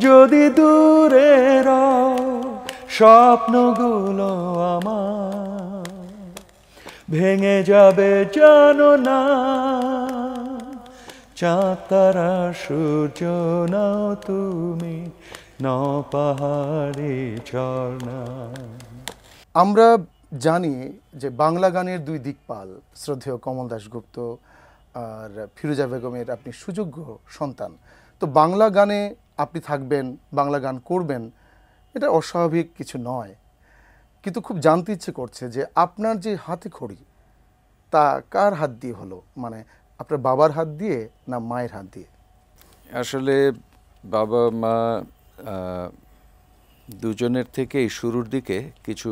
যদি দূরের স্বপ্নগুলো আমার ভেঙে যাবে জানো না, চাঁদ তারা সূর্য নাও তুমি, নাও পাহাড়ি ঝর্ণা। আমরা জানি যে বাংলা গানের দুই দিকপাল শ্রদ্ধেয় কমল দাশগুপ্ত আর ফিরোজা বেগমের আপনি সুযোগ্য সন্তান। তো বাংলা গানে আপনি থাকবেন, বাংলা গান করবেন, এটা অস্বাভাবিক কিছু নয়, কিন্তু খুব জানতে ইচ্ছে করছে যে আপনার যে হাতে খড়ি তা কার হাত দিয়ে হলো, মানে আপনার বাবার হাত দিয়ে না মায়ের হাত দিয়ে? আসলে বাবা মা দুজনের থেকেই শুরুর দিকে কিছু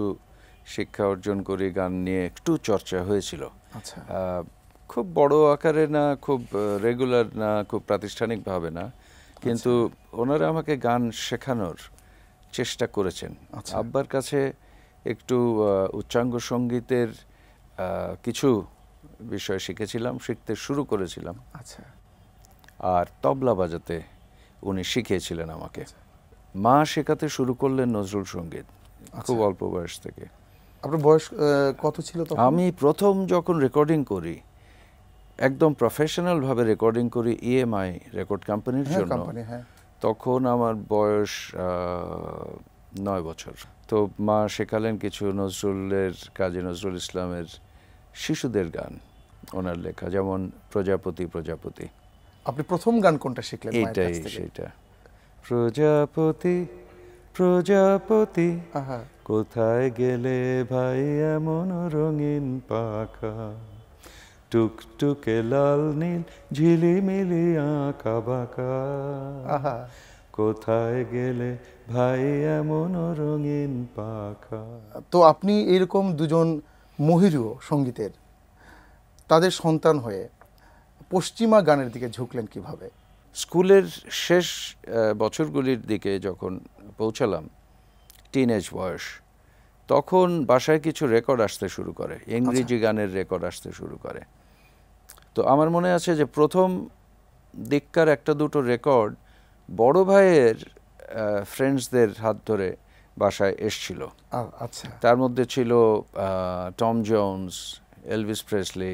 শিক্ষা অর্জন করে গান নিয়ে একটু চর্চা হয়েছিল। আচ্ছা, খুব বড় আকারে না, খুব রেগুলার না, খুব প্রাতিষ্ঠানিকভাবে না, কিন্তু ওনারা আমাকে গান শেখানোর চেষ্টা করেছেন। আব্বার কাছে একটু উচ্চাঙ্গ সঙ্গীতের কিছু বিষয় শিখেছিলাম, শিখতে শুরু করেছিলাম। আচ্ছা, আর তবলা বাজাতে উনি শিখিয়েছিলেন আমাকে। মা শেখাতে শুরু করলেন নজরুল সঙ্গীত খুব অল্প বয়স থেকে। আপনার বয়স কত ছিল তখন? আমি প্রথম যখন রেকর্ডিং করি, একদম প্রফেশনাল ভাবে রেকর্ডিং করি EMI রেকর্ড কোম্পানির জন্য, তখন আমার বয়স 9 বছর। তো মা শেখালেন কিছু নজরুলের, কাজী নজরুল ইসলামের শিশুদের গান ওনার লেখা, যেমন প্রজাপতি প্রজাপতি। আপনি প্রথম গান কোনটা শিখলেন? এইটাই সেটা, প্রজাপতি প্রজাপতি কোথায় গেলে ভাই এমন রঙিন পাখা, টুকটুকে লাল নীল ঝিলিমিলি আঁকা বাঁকা, কোথায় গেলে ভাই এমন রঙিন পাখা। তো আপনি এরকম দুজন মহিরুহ সঙ্গীতের, তাদের সন্তান হয়ে পশ্চিমা গানের দিকে ঝুঁকলেন কিভাবে? স্কুলের শেষ বছরগুলির দিকে যখন পৌঁছালাম, টিনেজ বয়স, তখন বাসায় কিছু রেকর্ড আসতে শুরু করে, ইংরেজি গানের রেকর্ড আসতে শুরু করে। তো আমার মনে আছে যে প্রথম দিককার একটা দুটো রেকর্ড বড় ভাইয়ের ফ্রেন্ডসদের হাত ধরে বাসায় এসছিল। আচ্ছা, তার মধ্যে ছিল টম জোন্স, এলভিস প্রেসলি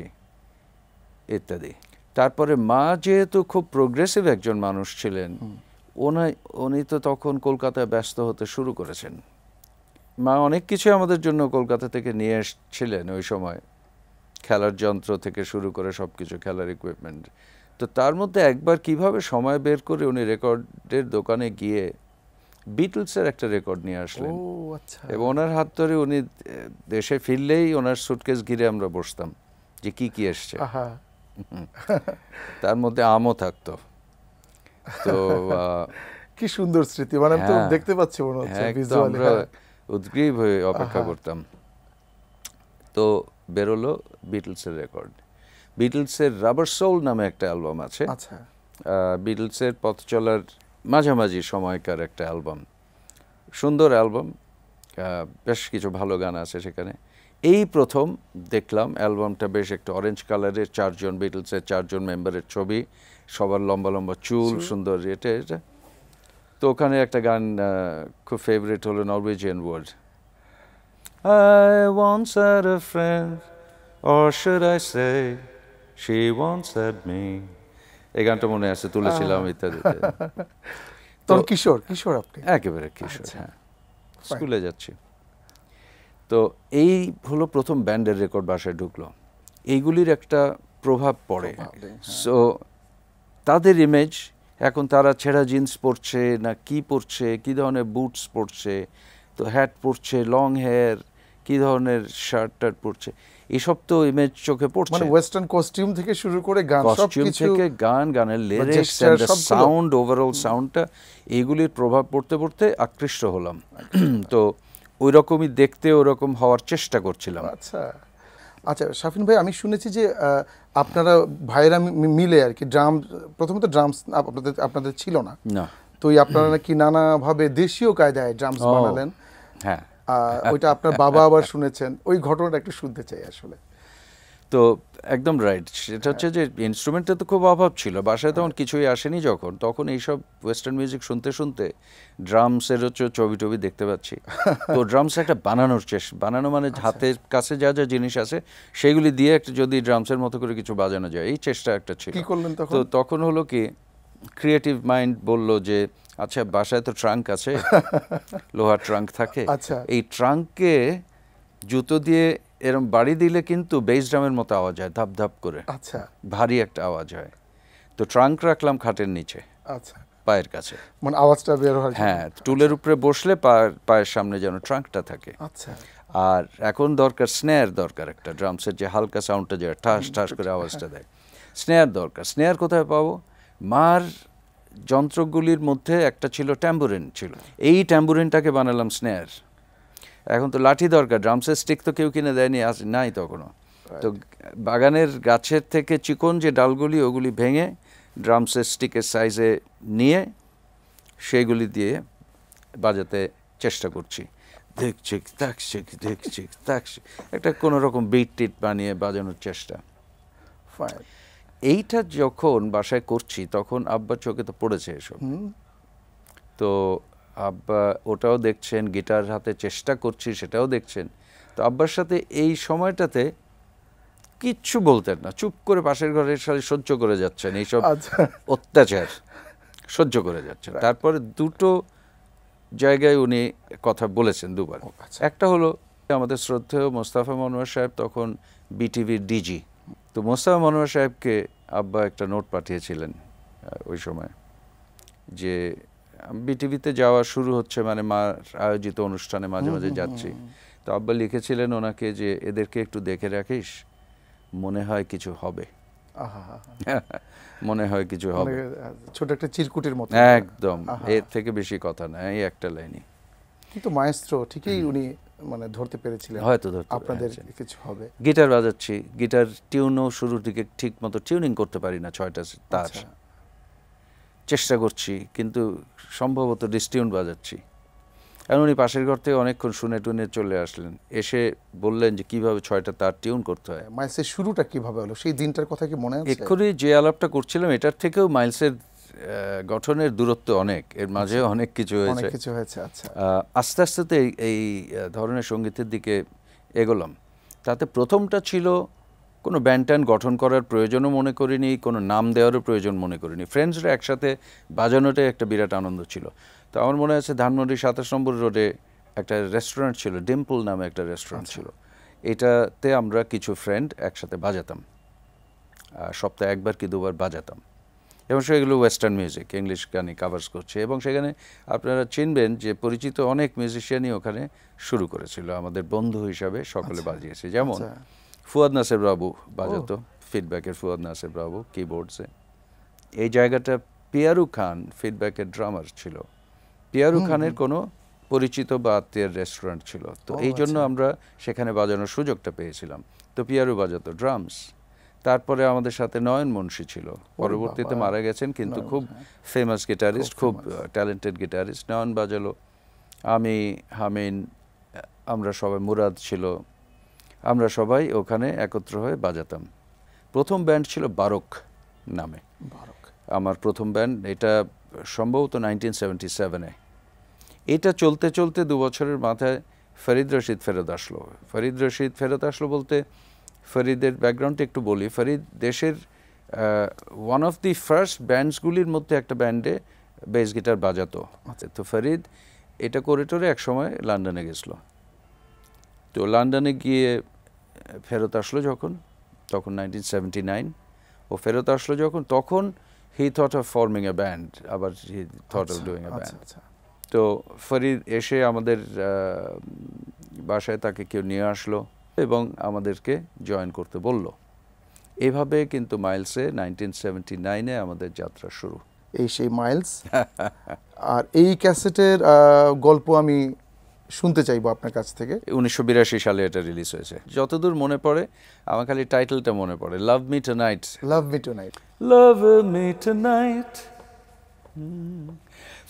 ইত্যাদি। তারপরে মা যেহেতু খুব প্রোগ্রেসিভ একজন মানুষ ছিলেন, উনি তো তখন কলকাতায় ব্যস্ত হতে শুরু করেছেন। মা অনেক কিছু আমাদের জন্য কলকাতা থেকে নিয়ে এসেছিলেন ওই সময়, খেলার যন্ত্র থেকে শুরু করে সব কিছু, খেলার ইকুইপমেন্ট। তো তার মধ্যে একবার কিভাবে সময় বের করে উনি রেকর্ডের দোকানে গিয়ে বিটলসের একটা রেকর্ড নিয়ে আসলেন। এবং ওনার হাত ধরে উনি দেশে ফিরলেই ওনার সুটকেস ঘিরে আমরা বসতাম যে কি কি এসছে। তার মধ্যে আমও থাকতো। তো কি সুন্দর স্মৃতি, মানে আমি তো দেখতে পাচ্ছি মনে হচ্ছে ভিজুয়ালি। আমরা উদ্গ্রীব হয়ে অপেক্ষা করতাম। তো বেরোলো বিটলসের রেকর্ড। বিটলসের রাবার সোল নামে একটা অ্যালবাম আছে। আচ্ছা, বিটলসের পথ চলার মাঝামাঝি সময়কার একটা অ্যালবাম, সুন্দর অ্যালবাম, বেশ কিছু ভালো গান আছে সেখানে। এই প্রথম দেখলাম অ্যালবামটা, বেশ একটা অরেঞ্জ কালারের, 4 জন বিটলসের 4 জন মেম্বারের ছবি, সবার লম্বা লম্বা চুল, সুন্দর এটা এটা। তো ওখানে একটা গান খুব ফেভারিট হলো, Norwegian word, I once had a friend, or should I say she once had me। এই গানটা মনে আছে, তুলেছিলাম ইত্যাদি। তো কিশোর আপনি? একেবারে কিশোর, হ্যাঁ, স্কুলে যাচ্ছি। তো এই হলো প্রথম ব্যান্ডের রেকর্ড বাসায় ঢুকলো, এইগুলির একটা প্রভাব পড়ে। সো তাদের ইমেজ, এখন তারা ছেঁড়া জিন্স পরছে না কি পরছে, কি ধরনের বুটস পরছে, তো হ্যাট পরছে, লং হেয়ার, কি ধরনের শার্ট টার্ট পরছে, এসব তো ইমেজ চোখে পড়ছে। মানে ওয়েস্টার্ন কস্টিউম থেকে শুরু করে গান, সবকিছু থেকে গান, গানের লিরিক্স, সাউন্ড, ওভারঅল সাউন্ডটা, এইগুলির প্রভাব পড়তে পড়তে আকৃষ্ট হলাম। তো ওই রকমই দেখতে, ওরকম হওয়ার চেষ্টা করছিলাম। আচ্ছা আচ্ছা, শাফিন ভাই, আমি শুনেছি যে আপনারা ভাইয়েরা মিলে আর কি ড্রাম, প্রথমত ড্রামস আপনাদের ছিল না, তো আপনারা নাকি নানাভাবে দেশীয় কায়দায় ড্রামস বানালেন। হ্যাঁ, ওইটা আপনার বাবা আবার শুনেছেন, ওই ঘটনাটা একটু শুনতে চাই আসলে। তো একদম রাইট, সেটা হচ্ছে যে ইনস্ট্রুমেন্টের তো খুব অভাব ছিল, বাসায় তখন কিছুই আসেনি যখন, তখন এইসব ওয়েস্টার্ন মিউজিক শুনতে শুনতে ড্রামসের হচ্ছে ছবি টবি দেখতে পাচ্ছি। তো ড্রামস একটা বানানোর চেষ্টা, বানানো মানে হাতের কাছে যা যা জিনিস আছে সেগুলি দিয়ে একটা যদি ড্রামসের মতো করে কিছু বাজানো যায়, এই চেষ্টা একটা ছিল। কি করলেন তখন? তো তখন হলো কি, ক্রিয়েটিভ মাইন্ড বলল যে আচ্ছা বাসায় তো ট্রাঙ্ক আছে, লোহার ট্রাঙ্ক থাকে, আচ্ছা। এই ট্রাঙ্কে জুতো দিয়ে এরম বাড়ি দিলে কিন্তু বেস ড্রামের মতো আওয়াজ হয়, ধাপ ধাপ করে, আচ্ছা ভারী একটা আওয়াজ হয়। তো ট্রাঙ্ক রাখলাম খাটের নিচে, আচ্ছা, পায়ের কাছে, মানে আওয়াজটা বের হয়। হ্যাঁ, টুলের উপরে বসলে পায়ের সামনে যেন ট্রাঙ্কটা থাকে। আচ্ছা, আর এখন দরকার স্নেয়ার, দরকার একটা ড্রামসের যে হালকা সাউন্ডটা যে ঠাস ঠাস করে আওয়াজটা দেয়, স্নেয়ার দরকার। স্নেয়ার কোথায় পাবো? মার যন্ত্রগুলির মধ্যে একটা ছিল ট্যাম্বুরিন ছিল, এই ট্যাম্বুরিনটাকে বানালাম স্নেয়ার। এখন তো লাঠি দরকার, ড্রামসের স্টিক তো কেউ কিনে দেয়নি, নাই তখনও। তো বাগানের গাছের থেকে চিকন যে ডালগুলি ওগুলি ভেঙে ড্রামসের স্টিকের সাইজে নিয়ে সেইগুলি দিয়ে বাজাতে চেষ্টা করছি, দেখছি দেখছি একটা কোনো রকম বিট টিট বানিয়ে বাজানোর চেষ্টা। ফাইন। এইটা যখন বাসায় করছি তখন আব্বার চোখে তো পড়েছে এসব। তো আব্বা ওটাও দেখছেন, গিটার হাতে চেষ্টা করছি সেটাও দেখছেন। তো আব্বার সাথে এই সময়টাতে কিচ্ছু বলতেন না, চুপ করে পাশের ঘরের সাথে সহ্য করে যাচ্ছেন এইসব অত্যাচার, সহ্য করে যাচ্ছেন। তারপরে দুটো জায়গায় উনি কথা বলেছেন দুবার। একটা হলো আমাদের শ্রদ্ধেয় মোস্তফা মনোয়ার সাহেব তখন বিটিভির ডিজি। তো মোস্তফা মনোয়ার সাহেবকে আব্বা একটা নোট পাঠিয়েছিলেন ওই সময়, যে বিটিভিতে যাওয়া শুরু হচ্ছে, মানে মার আয়োজিত অনুষ্ঠানে মাঝে মাঝে যাচ্ছি। তো আব্বা লিখেছিলেন ওনাকে যে এদেরকে একটু দেখে রাখিস, মনে হয় কিছু হবে, মনে হয় কিছু হবে, ছোট একটা চিরকুটের মতো একদম, এর থেকে বেশি কথা না, এই একটা লাইনই। কিন্তু মায়েস্ট্রো ঠিকই উনি মানে ধরতে পেরেছিলেন, হয়তো ধরতে আপনাদের কিছু হবে। গিটার বাজাচ্ছি, গিটার টিউনও শুরুর দিকে ঠিক মতো টিউনিং করতে পারি না, 6টা তার, চেষ্টা করছি কিন্তু সম্ভবত ডিসটিউন বাজাচ্ছি। কারণ উনি পাশের ঘর থেকে অনেকক্ষণ শুনে টুনে চলে আসলেন, এসে বললেন যে কিভাবে 6টা তার টিউন করতে হয়। মাইলসের শুরুটা কিভাবে হলো সেই দিনটার কথা কি মনে আছে? এক্ষুনি যে আলাপটা করছিলাম এটার থেকেও মাইলসের গঠনের দূরত্ব অনেক, এর মাঝে অনেক কিছু হয়েছে। আচ্ছা, আস্তে আস্তে তো এই ধরনের সঙ্গীতের দিকে এগোলাম। তাতে প্রথমটা ছিল কোনো ব্যান্ড ট্যান্ড গঠন করার প্রয়োজনও মনে করিনি, কোনো নাম দেওয়ারও প্রয়োজন মনে করিনি। ফ্রেন্ডসরা একসাথে বাজানোটাই একটা বিরাট আনন্দ ছিল। তো আমার মনে আছে ধানমন্ডি 27 নম্বর রোডে একটা রেস্টুরেন্ট ছিল, ডিম্পল নামে একটা রেস্টুরেন্ট ছিল। এটাতে আমরা কিছু ফ্রেন্ড একসাথে বাজাতাম, সপ্তাহে একবার কি দুবার বাজাতাম, এবং সেগুলো ওয়েস্টার্ন মিউজিক, ইংলিশ গানে কাভার্স করছে। এবং সেখানে আপনারা চিনবেন যে পরিচিত অনেক মিউজিশিয়ানই ওখানে শুরু করেছিল, আমাদের বন্ধু হিসাবে সকলে বাজিয়েছে। যেমন ফুয়াদ নাসের বাবু বাজাতো, ফিডব্যাকের ফুয়াদ নাসের বাবু কিবোর্ডসে। এই জায়গাটা পিয়ারু খান ফিডব্যাকের ড্রামার ছিল, পিয়ারু খানের কোনো পরিচিত বা আত্মীয়ের রেস্টুরেন্ট ছিল। তো এই জন্য আমরা সেখানে বাজানোর সুযোগটা পেয়েছিলাম। তো পিয়ারু বাজাতো ড্রামস। তারপরে আমাদের সাথে নয়ন মুন্সি ছিল, পরবর্তীতে মারা গেছেন, কিন্তু খুব ফেমাস গিটারিস্ট, খুব ট্যালেন্টেড গিটারিস্ট। নয়ন বাজালো, আমি, হামিন, আমরা সবাই, মুরাদ ছিল, আমরা সবাই ওখানে একত্র হয়ে বাজাতাম। প্রথম ব্যান্ড ছিল বারক নামে, আমার প্রথম ব্যান্ড। এটা সম্ভবত 1977-এ। এটা চলতে চলতে 2 বছরের মাথায় ফরিদ রশিদ ফেরত আসলো। ফরিদ রশিদ ফেরত আসলো বলতে ফরিদের ব্যাকগ্রাউন্ডটা একটু বলি। ফরিদ দেশের ওয়ান অফ দি ফার্স্ট ব্যান্ডসগুলির মধ্যে একটা ব্যান্ডে বেস গিটার বাজাতো। তো ফরিদ এটা করে টোরে এক সময় লন্ডনে গেছিলো। তো লন্ডনে গিয়ে ফেরত আসলো যখন, তখন 1979, ও ফেরত আসলো যখন, তখন he thought of forming a band, আবার he thought of doing a band. তো ফরিদ এসে আমাদের বাসায় তাকে কেউ নিয়ে আসলো এবং আমাদেরকে জয়েন করতে বলল। এভাবে কিন্তু মাইলসে 1979-এ আমাদের যাত্রা শুরু। এই সেই মাইলস। আর এই ক্যাসেটের গল্প আমি শুনতে চাইবো আপনার কাছ থেকে। 1982 সালে এটা রিলিজ হয়েছে। যতদূর মনে পড়ে আমার খালি টাইটেলটা মনে পড়ে, love me tonight. Love me tonight. Love me tonight,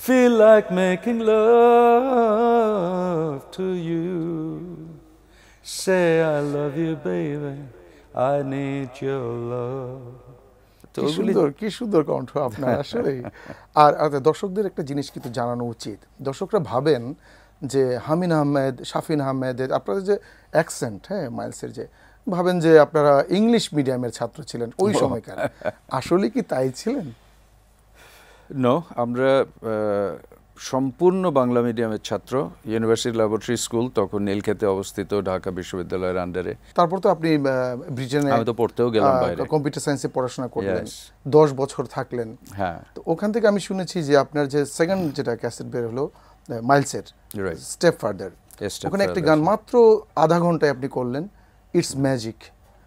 feel like making love to you, say I love you baby, I need your love. তো কি ওগুলি সুন্দর, কি সুন্দর কণ্ঠ আপনার আসলে। আর দর্শকদের একটা জিনিস কিন্তু জানানো উচিত, দর্শকরা ভাবেন যে হামিন আহমেদ, শাফিন আহমেদের আপনাদের যে অ্যাকসেন্ট, হ্যাঁ মাইলসের, যে ভাবেন যে আপনারা ইংলিশ মিডিয়ামের ছাত্র ছিলেন ওই সময়কার। আসলে কি তাই ছিলেন? নো, আমরা সম্পূর্ণ বাংলা মিডিয়ামের ছাত্র। ইউনিভার্সিটি ল্যাবরেটরি স্কুল তখন নীলক্ষেতে অবস্থিত, ঢাকা বিশ্ববিদ্যালয়ের আন্ডারে। তারপর তো আপনি ব্রিটেনে আমি তো পড়তেও গেলাম বাইরে। কম্পিউটার সায়েন্সে পড়াশোনা করলেন, Yes. 10 বছর থাকলেন। হ্যাঁ, তো ওখান থেকে আমি শুনেছি যে আপনার যে সেকেন্ড যেটা ক্যাসেট বের হলো মাইলসের Right. Step further, Yes, Step ওখানে একটি Further, গান মাত্র আধা ঘন্টায় আপনি করলেন, ইটস ম্যাজিক।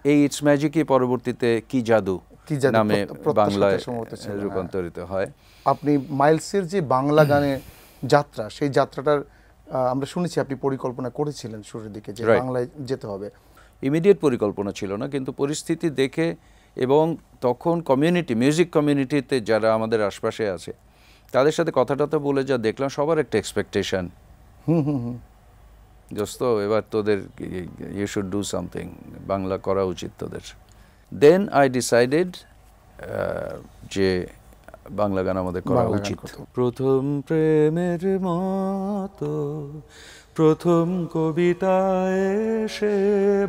এই ইটস ম্যাজিকই পরবর্তীতে কি জাদু কি জাদু নামে প্রত্যাশাতে বাংলায় সম্ভবত ছিল, হ্যাঁ। রূপান্তরিত হয়। আপনি মাইলসের যে বাংলা গানের যাত্রা, সেই যাত্রাটার আমরা শুনেছি আপনি পরিকল্পনা করেছিলেন শুরুর দিকে যে Right. বাংলায় যেতে হবে। ইমিডিয়েট পরিকল্পনা ছিল না, কিন্তু পরিস্থিতি দেখে এবং তখন কমিউনিটি, মিউজিক কমিউনিটিতে যারা আমাদের আশপাশে আছে তাদের সাথে কথাটা তো বলে যা দেখলাম, সবার একটা এক্সপেকটেশন, দোস্ত এবার তোদের you should do something, Bangla করা উচিত তোদের। দেন আই ডিসাইডেড যে বাংলা গান আমাদের করা বাংলা গান উচিত। করতে হবে। প্রথম প্রেমের মতো প্রথম কবিতায় সে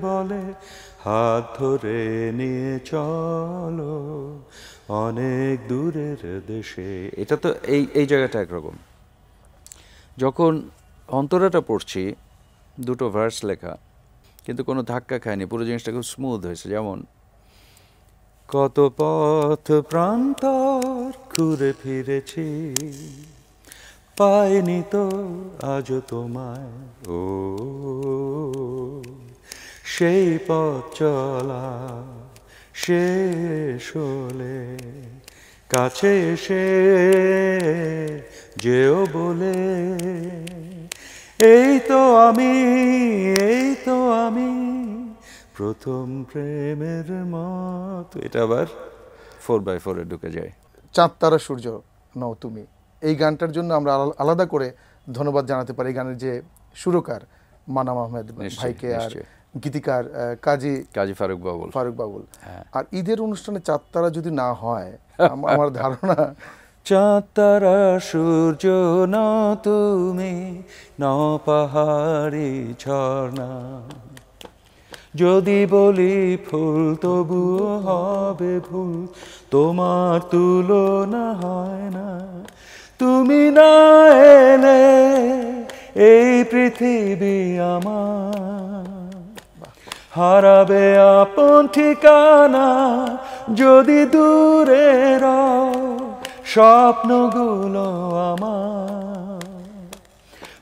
বলে, হাত ধরে নিয়ে চলো অনেক দূরের দেশে। এটা তো এই জায়গাটা একরকম। যখন অন্তরাটা পড়ছি, দুটো ভার্স লেখা, কিন্তু কোনো ধাক্কা খায়নি, পুরো জিনিসটা খুব স্মুথ হয়েছে। যেমন কত পথ প্রান্তর ঘুরে ফিরেছি, পাইনি তো আজও তোমায়, ও সেই পথ চলা শেষ হলে কাছে এসে যেও বলে, এই তো আমি, এই তো আমি প্রথম প্রেমের মতো। এটা আবার 4x4 এ ঢুকে যায়। চাঁদ তারা সূর্য নও তুমি, এই গানটার জন্য আমরা আলাদা করে ধন্যবাদ জানাতে পারি এই গানের যে সুরকার মানাম আহমেদ নিশ্চয়ই, ভাইকে, আর নিশ্চয়ই। গীতিকার কাজী ফারুক বাবুল। ফারুক বাবুল। হ্যাঁ। আর ঈদের অনুষ্ঠানে চাঁদ তারা যদি না হয়, আমার ধারণা চাঁদ তারা সূর্য নও তুমি, নও পাহাড়ি ঝর্ণা, যদি বলি ফুল তবুও হবে ভুল, তোমার তুলনা হয় না। তুমি না এলে এই পৃথিবী আমার হারাবে আপন ঠিকানা, যদি দূরে রও স্বপ্নগুলো আমার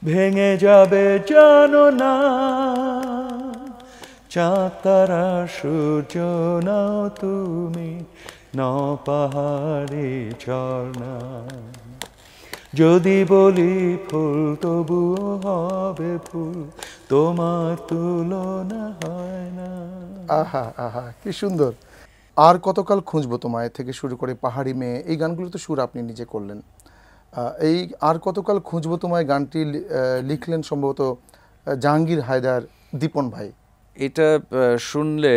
ভেঙে যাবে জানো না। চাঁদ তারা সূর্য নাও তুমি, নও পাহাড়ি ঝর্ণা, যদি বলি ফুল তবুও হবে ফুল, তোমার তুলনা হয় না। আহা আহা কি সুন্দর। আর কতকাল খুঁজবো তোমায় থেকে শুরু করে পাহাড়ি মেয়ে, এই গানগুলো তো সুর আপনি নিজে করলেন। এই আর কতকাল খুঁজবো তোমায় গানটি লিখলেন সম্ভবত জাহাঙ্গীর হায়দার, দীপন ভাই। এটা শুনলে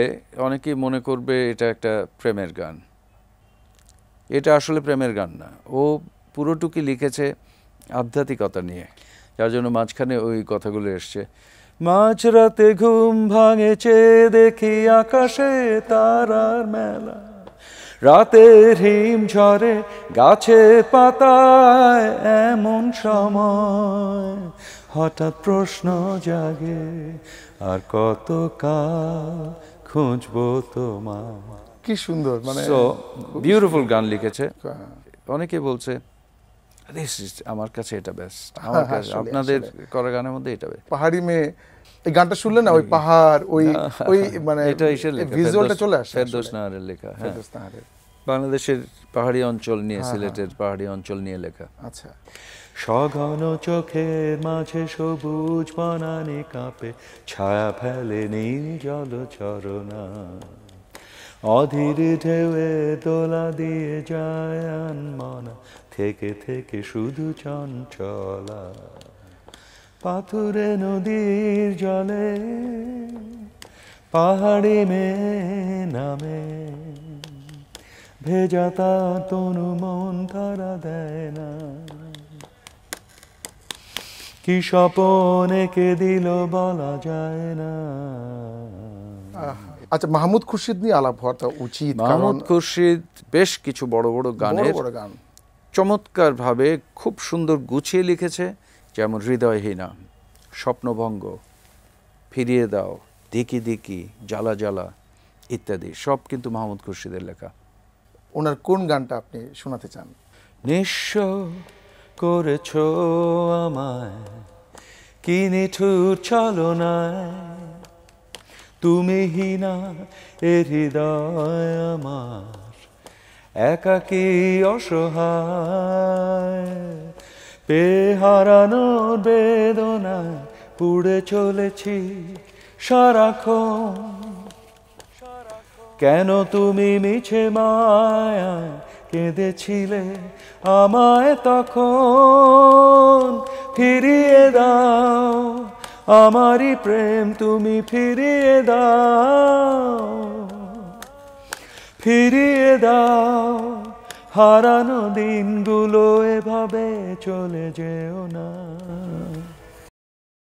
অনেকেই মনে করবে এটা একটা প্রেমের গান। এটা আসলে প্রেমের গান না, ও পুরোটুকি লিখেছে আধ্যাত্মিকতা নিয়ে, যার জন্য মাঝখানে ওই কথাগুলো এসছে। মাঝরাতে ঘুম ভাঙে চেয়ে দেখি আকাশে তারার মেলা, রাতের হিম ঝরে গাছে পাতায়, এমন সময় হঠাৎ প্রশ্ন জাগে, আর কত কাল খুঁজবো তোমায়। কি সুন্দর, মানে সো বিউটিফুল গান লিখেছে। হ্যাঁ। অনেকে বলছে আমার কাছে এটা বেস্ট, হ্যাঁ, আমার কাছে আসলে, আপনাদের আসলে। করা গানের মধ্যে এটা বেস্ট। পাহাড়ি মেয়ে এই গানটা শুনলেন না, ওই পাহাড়, ওই ওই মানে এটা এসে লেখা, ভিজুয়ালটা চলে আসে ফেরদৌস আসলে। নাহারের লেখা। হ্যাঁ, ফেরদৌস নাহারের। বাংলাদেশের পাহাড়ি অঞ্চল নিয়ে, হ্যাঁ, সিলেটের পাহাড়ি অঞ্চল নিয়ে লেখা। আচ্ছা, সঘন চোখের মাঝে সবুজ বনানি কাঁপে, ছায়া ফেলে নীল জলচরণা, অধীর ঢেউয়ে দোলা দিয়ে যায় আনমনা, থেকে থেকে শুধু চঞ্চলা, পাথুরে নদীর জলে পাহাড়ি মেয়ে নামে, ভেজা তার তনু মন তারা দেয় না, কি স্বপন এঁকে দিল বলা যায় না। আচ্ছা, মাহমুদ খুরশিদ নিয়ে আলাপ হওয়াটা উচিত, মাহমুদ খুরশিদ বেশ কিছু বড় বড় গানের বড় গান চমৎকারভাবে খুব সুন্দর গুছিয়ে লিখেছে, যেমন হৃদয়হীনা, স্বপ্নভঙ্গ, ফিরিয়ে দাও, দিকি দিকি, জ্বালা জ্বালা ইত্যাদি সব কিন্তু মাহমুদ খুরশিদের লেখা। ওনার কোন গানটা আপনি শোনাতে চান? নিঃস্ব করেছ আমায় কি নিঠুর ছলনায়, তুমি হীনা এ হৃদয় আমার একাকী অসহায়, পেয়ে হারানোর বেদনায় পুড়ে চলেছি সারাক্ষণ, কেন তুমি মিছে মায়ায় কেঁদেছিলে আমায় তখন, ফিরিয়ে দাও আমারই প্রেম তুমি ফিরিয়ে দাও, ফিরিয়ে দাও হারানো দিনগুলো এভাবে চলে যেও না।